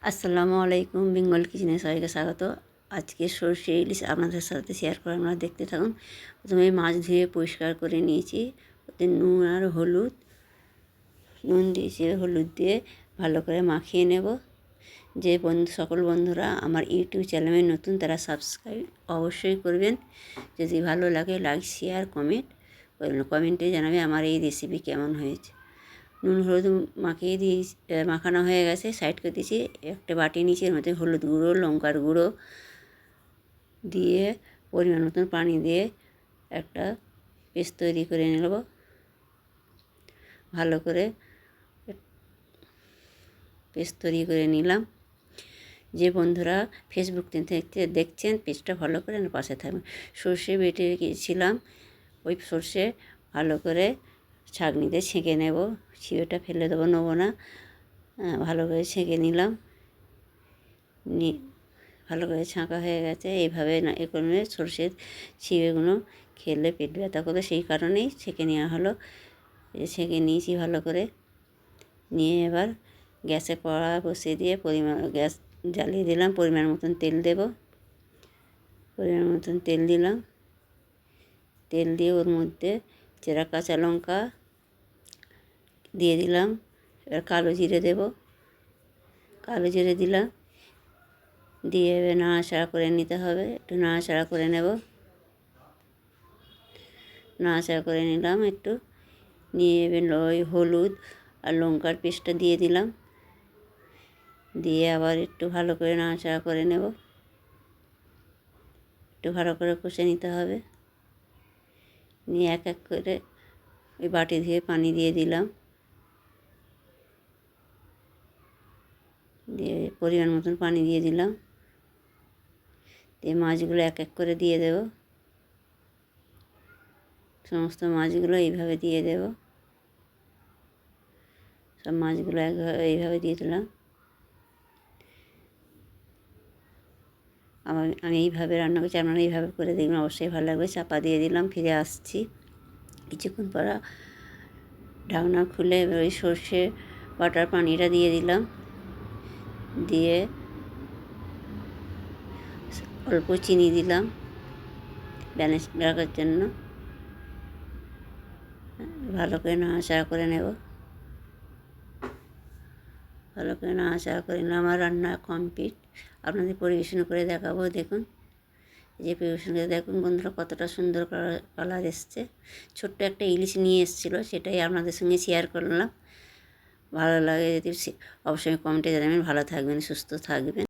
আসসালামু আলাইকুম, বেঙ্গল কিচেনে সবাইকে স্বাগত। আজকে সরষে ইলিশ আপনাদের সাথে শেয়ার করে আপনারা দেখতে থাকুন। প্রথমে মাছ ধুয়ে পরিষ্কার করে নিয়েছি, ওতে নুন আর নুন দিয়েছি, হলুদ দিয়ে ভালো করে মাখিয়ে নেব। যে সকল বন্ধুরা আমার ইউটিউব চ্যানেলে নতুন তারা সাবস্ক্রাইব অবশ্যই করবেন। যদি ভালো লাগে লাইক শেয়ার কমেন্ট করবেন, কমেন্টে জানাবে আমার এই রেসিপি কেমন হয়েছে। নুন হলুদ মাখিয়ে দিয়েছি, মাখানো হয়ে গেছে, সাইড করে দিয়েছি। একটা বাটি নিচে এর মধ্যে হলুদ গুঁড়ো লঙ্কার গুঁড়ো দিয়ে পরিমাণ মতন পানি দিয়ে একটা পেস্ট তৈরি করে নেব। ভালো করে পেস্ট তৈরি করে নিলাম। যে বন্ধুরা ফেসবুক থেকে দেখছেন পেস্টটা ভালো করে পাশে থাকবেন। সর্ষে বেটে রেখেছিলাম, ওই সর্ষে ভালো করে ছাঁকনিতে ছেঁকে নেব, ছিঁড়েটা ফেলে দেবো, নেবো না। ভালো করে ছেঁকে নিলাম, ভালো করে ছাঁকা হয়ে গেছে। এইভাবে না এ করলে সর্ষের ছিঁড়েগুলো খেলে পেট ব্যথা করে, সেই কারণেই ছেঁকে নেওয়া হলো। ছেঁকে নিয়েছি ভালো করে নিয়ে এবার গ্যাসে কড়া বসিয়ে দিয়ে গ্যাস জ্বালিয়ে দিলাম। পরিমাণ মতন তেল দেব, পরিমাণ মতন তেল দিলাম। তেল দিয়ে ওর মধ্যে চেরা কাঁচা লঙ্কা দিয়ে দিলাম। এবার কালো জিরে দেব, কালো জিরে দিলাম, দিয়ে এবার নাড়াচাড়া করে নিতে হবে। একটু নাড়াচাড়া করে নেব, নাড়াচাড়া করে নিলাম একটু। নিয়ে এবার হলুদ আর লঙ্কার পেস্টটা দিয়ে দিলাম, দিয়ে আবার একটু ভালো করে নাড়াচাড়া করে নেব। একটু ভালো করে কষে নিতে হবে। নিয়ে এক এক করে ওই বাটি ধুয়ে পানি দিয়ে দিলাম, দিয়ে পরিমাণ মতন পানি দিয়ে দিলাম। দিয়ে মাছগুলো এক এক করে দিয়ে দেব, সমস্ত মাছগুলো এইভাবে দিয়ে দেব। সব মাছগুলো এইভাবে দিয়ে দিলাম। আমি এইভাবে রান্না করছি, আপনারা এইভাবে করে দেখবেন, অবশ্যই ভালো লাগবে। চাপা দিয়ে দিলাম, ফিরে আসছি কিছুক্ষণ পর। ঢাকনা খুলে ওই সর্ষে বাটার পানিটা দিয়ে দিলাম, দিয়ে অল্প চিনি দিলাম ব্যালেন্স রাখার জন্য। ভালো করে নাড়াচাড়া করে নেব, ভালো করে নাড়াচাড়া করে নিলাম। আমার রান্না কমপ্লিট, আপনাদের পরিবেশন করে দেখাবো। দেখুন, যে পরিবেশন করে দেখুন বন্ধুরা, কতটা সুন্দর কালার এসছে। ছোট্ট একটা ইলিশ নিয়ে এসেছিলো, সেটাই আপনাদের সঙ্গে শেয়ার করলাম। ভালো লাগে যদি অবশ্যই কমেন্টে জানাবেন। ভালো থাকবেন, সুস্থ থাকবেন।